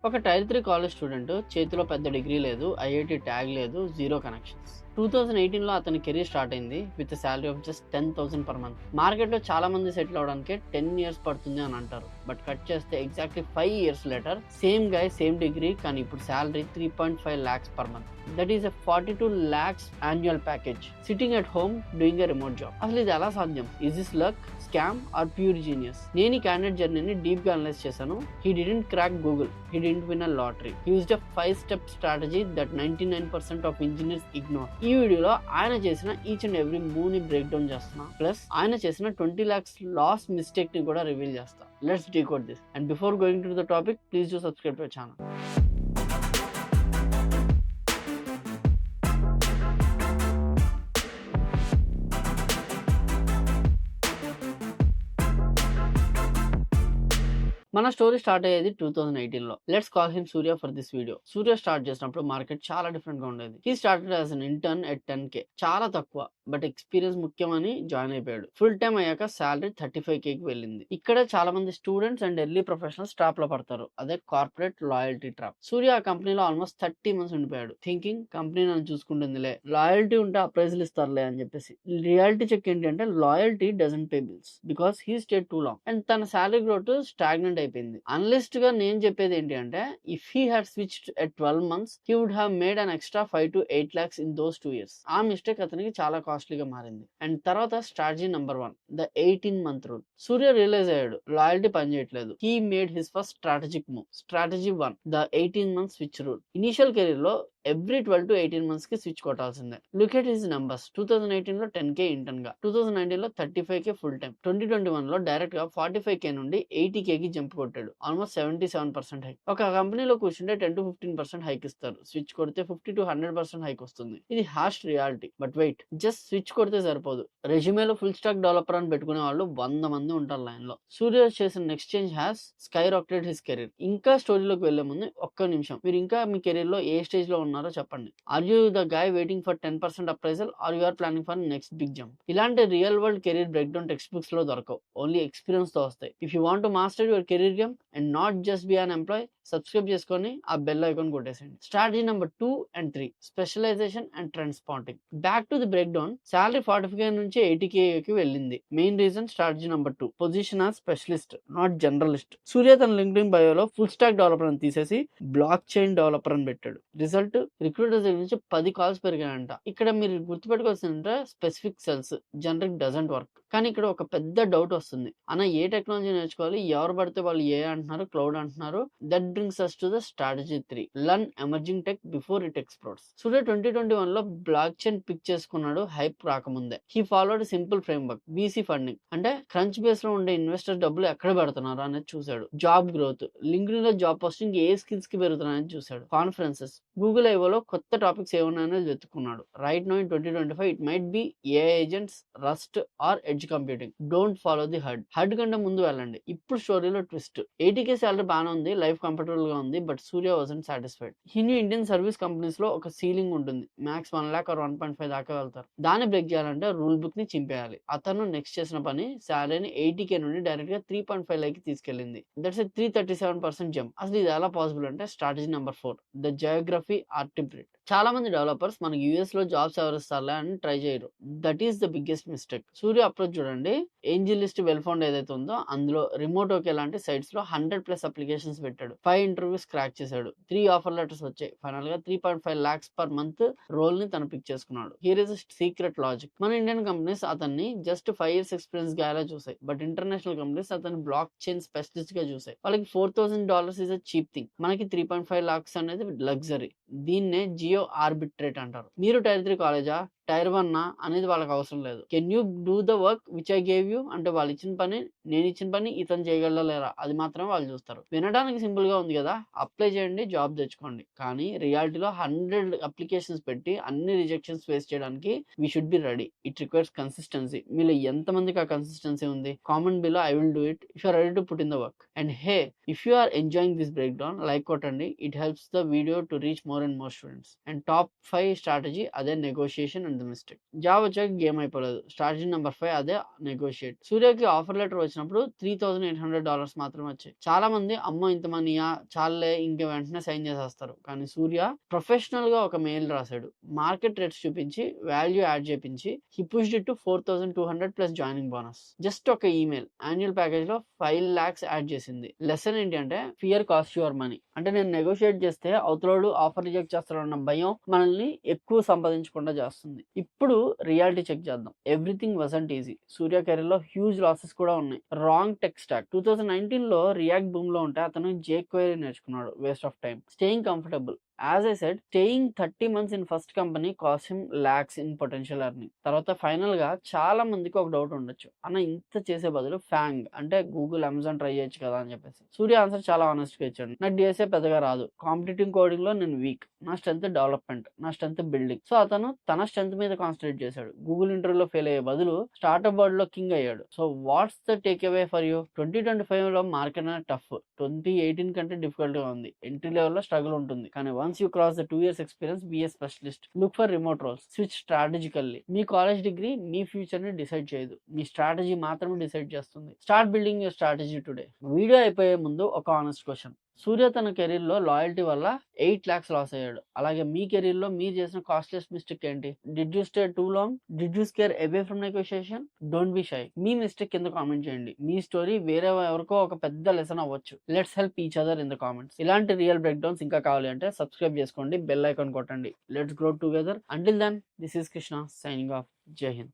ఒక tyre 3 college student, చేతిలో పెద్ద డిగ్రీ లేదు, ఐఐటి ట్యాగ్ లేదు, జీరో కనెక్షన్స్. 2018లో అతని కెరీర్ స్టార్ట్ అయింది with salary of just 10,000 per month. మార్కెట్లో చాలా మంది సెటిల్ అవడానికి 10 ఇయర్స్ పడుతుంది అని అంటారు, బట్ కట్ చేస్తే exactly 5 years later same guy same degree, కానీ ఇప్పుడు salary 3.5 lakhs per month. That is 42 lakhs annual package, sitting at home doing a remote job. అసలు ఇది ఎలా సాధ్యం? Is this luck, scam or pure genius? నేను ఈ candidate జర్నీని deep గా అనలైజ్ చేశాను. He didn't crack Google, he didn't win a lottery, he used a 5-step strategy that 99% of engineers ignore. ఈ వీడియోలో ఆయన చేసిన ఈచ్ అండ్ ఎవ్రీ మూవ్ ని బ్రేక్ డౌన్ చేస్తున్నా, ప్లస్ ఆయన చేసిన 20 lakhs లాస్ మిస్టేక్ ని కూడా రివీల్ చేస్తా. Let's decode this. And before going to the topic, please do subscribe to channel. మన స్టోరీ స్టార్ట్ అయ్యేది 2018లో. Let's call him Surya for this video. Surya start చేసినప్పుడు మార్కెట్ చాలా డిఫరెంట్ గా ఉండేది. He started as an intern at 10K, చాలా తక్కువ, but experience ముఖ్యమని జాయిన్ అయిపోయాడు. ఫుల్ టైం అయ్యాక శాలరీ 35K కి వెళ్ళింది. ఇక్కడ చాలా మంది students and early professionals trap లో పడతారు, అదే కార్పొరేట్ లాయల్టీ ట్రాప్. సూర్య ఆ కంపెనీలో ఆల్మోస్ట్ 30 months ఉండిపోయాడు, థింకింగ్ కంపెనీ నన్ను చూసుకుంటుందిలే, లాయల్టీ ఉంటే అప్రైజల్ ఇస్తారులే అని చెప్పేసి. రియాలిటీ చెక్ ఏంటి అంటే loyalty doesn't pay bills because he stayed too long and తన శాలరీ గ్రోత్ స్టాగ్నెంట్ అయిపోయింది. అనలిస్ట్ గా నేను చెప్పేది ఏంటి అంటే, if he had switched at 12 months he would have made an extra 5 to 8 lakhs in those 2 years. ఆ mistake అతనికి చాలా కాస్ట్లీగా మారింది. అండ్ తర్వాత strategy number 1, the 18-month rule. Surya realise అయ్యాడు లాయల్టీ పనిచేయట్లేదు. He made his first strategic move. Strategy 1, the 18-month switch rule. Initial career లో every 12 to 18 months కి స్విచ్ కొట్టాల్సిందే. Look at his numbers. 2018లో 10K ఇంటర్న్ గా, 2019లో 35K full time, 2021లో direct గా 45K నుండి 80K కి జంప్ కొట్టాడు. Almost 77% hike. ఒక కంపెనీలో కూర్చుంటే 10 to 15% హైక్ ఇస్తారు, స్విచ్ కొడితే 50 to 100% హైక్ వస్తుంది. ఇది harsh reality. But wait, just switch కొడితే సరిపోదు. రెజ్యూమేలో ఫుల్ స్టాక్ డెవలపర్ అని పెట్టుకునే వాళ్ళు 100 మంది ఉంటారు లైన్ లో. సూర్య చేసిన next change has sky rocketed his career. ఇంకా స్టోరీలోకి వెళ్లే ముందు ఒక్క నిమిషం, మీరు ఇంకా మీ కెరీర్ లో ఏ స్టేజ్ లో ఉన్నారో చెప్పండి. Are you the guy waiting for 10% appraisal, are you are planning for next big jump? ఇలాంటి real world career break down text books లో దొరకవు, ఓన్లీ ఎక్స్పీరియన్స్ తో వస్తాయి. If you want to master your career game and not just be an employee, subscribe చేసుకొని ఆ bell icon కొట్టేసేయండి. Strategy number 2 and 3, specialization and trend spotting. Back to the break down. Salary 45K నుంచి 80K కి వెళ్ళింది. Main reason strategy number 2, position as specialist not generalist. Surya తన LinkedIn బయోలో full stack developer అని తీసేసి బ్లాక్ చైన్ డెవలపర్ అని పెట్టాడు. Result, recruiters నుంచి 10 calls పెరిగాయంట. ఇక్కడ మీరు గుర్తుపెట్టుకోవాల్సిందంటే specific sells, generic doesn't work. కానీ ఇక్కడ ఒక పెద్ద డౌట్ వస్తుంది, అన్న ఏ టెక్నాలజీ నేర్చుకోవాలి, ఎవరు పడితే వాళ్ళు ఏ అంటున్నారు, క్లౌడ్ అంటున్నారు. That brings us to the strategy 3, learn emerging tech before it explodes. Surya 2021లో బ్లాక్ చైన్ పిక్ చేసుకున్నాడు హైప్ రాకముందే. He followed simple framework, VC funding అంటే క్రంచ్ బేస్ లో ఉండే ఇన్వెస్టర్ డబ్బులు ఎక్కడ పెడుతున్నారు అనేది చూశాడు. జాబ్ గ్రోత్, లింక్డ్ఇన్ లో జాబ్ పోస్టింగ్ ఏ స్కిల్స్ కి పెరుగుతున్నాయని చూశాడు. కాన్ఫరెన్సెస్, గూగుల్ ఐఓలో కొత్త టాపిక్స్ ఏమున్నాయని వెతుక్కున్నాడు. Right now in 2025 it might be AI agents, rust are edge computing. Don't follow the herd. Herd కంటే ముందు వెళ్ళండి. ఇప్పుడు స్టోరీలో ట్విస్ట్. 80K శాలరీ బాగానే ఉంది, లైఫ్ కంఫర్టబుల్ గా ఉంది, but Surya wasn't satisfied. He knew Indian service companies లో ఒక సీలింగ్ ఉంటుంది, మ్యాక్స్ 1 lakh or 1.5 దాకా వెళ్తారు. దాన్ని బ్రేక్ చేయాలంటే రూల్ బుక్ ని చింపేయాలి. అతను నెక్స్ట్ చేసిన పని శాలరీని 80K నుండి డైరెక్ట్ గా 3.5 lakh కి తీసుకెళ్లింది. That's 337% jump. అసలు ఇది ఎలా పాసిబుల్ అంటే స్ట్రాటజీ నెంబర్ 4, ద జియోగ్రఫీ ఆర్టిబ్రిట్. చాలా మంది డెవలపర్స్ మనకి యూఎస్ లో జాబ్స్ ఎవరిస్తారులే అని ట్రై చేయరు. That is the biggest mistake. Surya approach చూడండి. ఏంజిల్ లిస్ట్ వెల్ ఫౌండ్ ఏదైతే ఉందో అందులో రిమోట్ ఓకే లాంటి సైట్స్ లో 100+ అప్లికేషన్స్ పెట్టాడు. 5 ఇంటర్వ్యూస్ క్రాక్ చేశాడు. 3 ఆఫర్ లెటర్స్ వచ్చాయి. ఫైనల్ గా 3.5 lakhs పర్ మంత్ రోల్ ని తను పిక్ చేసుకున్నాడు. Here is secret logic. మన ఇండియన్ కంపెనీస్ అతన్ని జస్ట్ 5 years ఎక్స్పీరియన్స్ గాయలా చూసాయి, బట్ ఇంటర్నేషనల్ కంపెనీస్ అతన్ని బ్లాక్ చైన్ స్పెషలిస్ట్ గా చూసాయి. వాళ్ళకి $4,000 ఇస్ అ చీప్ థింగ్, మనకి 3.5 lakhs అనేది లగ్జరీ. దీన్నే జియో ఆర్బిట్రేట్ అంటారు. మీరు టైర్ 3 కాలేజా, టైర్ 1 అనేది వాళ్ళకి అవసరం లేదు. Can you do the work which I gave you అంటే వాళ్ళు ఇచ్చిన పని, నేను ఇచ్చిన పని ఇతను చేయగలరా లేరా అది మాత్రమే వాళ్ళు చూస్తారు. వినడానికి సింపుల్ గా ఉంది కదా, అప్లై చేయండి, జాబ్ తెచ్చుకోండి. కానీ రియాలిటీలో 100 అప్లికేషన్స్ పెట్టి అన్ని రిజెక్షన్స్ ఫేస్ చేయడానికి we should be ready. It requires consistency. మీలో ఎంత మందికి ఆ కన్సిస్టెన్సీ ఉంది? Comment below I will do it if you are ready to put in the work. And hey, if you are enjoying this break down, like కొట్టండి. It helps the video to reach more and more students. And top 5 strategy, అదే negotiation and 10th mistake. Job వచ్చాక game అయిపోలేదు. Strategy number 5 అదే negotiate. సూర్యకి offer letter వచ్చినప్పుడు $3,800 మాత్రమే వచ్చాయి. చాలా మంది అమ్మో ఇంత మనీయా చాలే ఇంక వెంటనే సైన్ చేసేస్తారు. కానీ సూర్య ప్రొఫెషనల్ గా ఒక మెయిల్ రాశాడు. మార్కెట్ రేట్స్ చూపించి వాల్యూ యాడ్ చేపించి he pushed it to 4,200 plus joining bonus. Just ఒక ఈమెయిల్ యాన్యువల్ ప్యాకేజ్ లో 5 lakhs యాడ్ చేసింది. లెసన్ ఏంటి అంటే ఫియర్ కాస్ట్ యువర్ మనీ. అంటే నేను నెగోషియేట్ చేస్తే అవతలోడు ఆఫర్ రిజెక్ట్ చేస్తాడన్న భయం మనల్ని ఎక్కువ సంపాదించకుండా చేస్తుంది. ఇప్పుడు రియాలిటీ చెక్ చేద్దాం. Everything wasn't easy. Surya career లో హ్యూజ్ లాసెస్ కూడా ఉన్నాయి. Wrong tech stock. 2019 లో రియాక్ట్ బూమ్ లో ఉంటే అతను jQuery నేర్చుకున్నాడు. Waste of time. Staying comfortable. As I said, staying 30 months in first company cost him lakhs in potential earning. తర్వాత final గా చాలా మందికి ఒక డౌట్ ఉండొచ్చు, అన్న ఇంత చేసే బదులు ఫ్యాంగ్ అంటే గూగుల్, అమెజాన్ ట్రై చేయొచ్చు కదా అని చెప్పేసి. సూర్య ఆన్సర్ చాలా ఆనెస్ట్ గా ఇచ్చాడు. నాకు డిఎస్ఏ పెద్దగా రాదు, కాంపిటేటివ్ కోడింగ్ లో నేను వీక్, నా స్ట్రెంత్ డెవలప్మెంట్, నా స్ట్రెంత్ బిల్డింగ్. సో అతను తన స్ట్రెంత్ మీద కాన్సన్ట్రేట్ చేశాడు. గూగుల్ ఇంటర్వ్యూలో ఫెయిల్ అయ్యే బదులు స్టార్ట్అప్ వరల్డ్ లో కింగ్ అయ్యాడు. So what's the take away for you? 2025 లో మార్కెట్ అనేది టఫ్. 2018 కంటే డిఫికల్ట్ గా ఉంది. ఎంట్రీ లెవెల్ లో స్ట్రగుల్ ఉంటుంది. కానీ once you cross the 2 years experience, be a specialist. Look for remote roles. Switch strategically. Me college degree me future ని decide చేయదు, మీ స్ట్రాటజీ మాత్రమే డిసైడ్ చేస్తుంది. Start building your strategy today. Video అయిపోయే ముందు ఒక ఆనెస్ట్ క్వశ్చన్. సూర్య తన career లో loyalty వల్ల 8 lakhs లాస్ అయ్యాడు. అలాగే మీ కెరీర్ లో మీరు చేసిన కాస్ట్లెస్ మిస్టేక్ ఏంటి? Did you stay too long? Did you scare away from negotiation? Don't be shy. మీ మిస్టేక్ కింద కామెంట్ చేయండి. మీ స్టోరీ వేరే ఎవరికో ఒక పెద్ద లెసన్ అవ్వచ్చు. Let's help each other in the comments. ఇలాంటి రియల్ బ్రేక్ డౌన్స్ ఇంకా కావాలి అంటే సబ్స్క్రైబ్ చేసుకోండి, బెల్ ఐకాన్ కొట్టండి. Let's grow together. Until then, this is Krishna signing off. జై హింద్.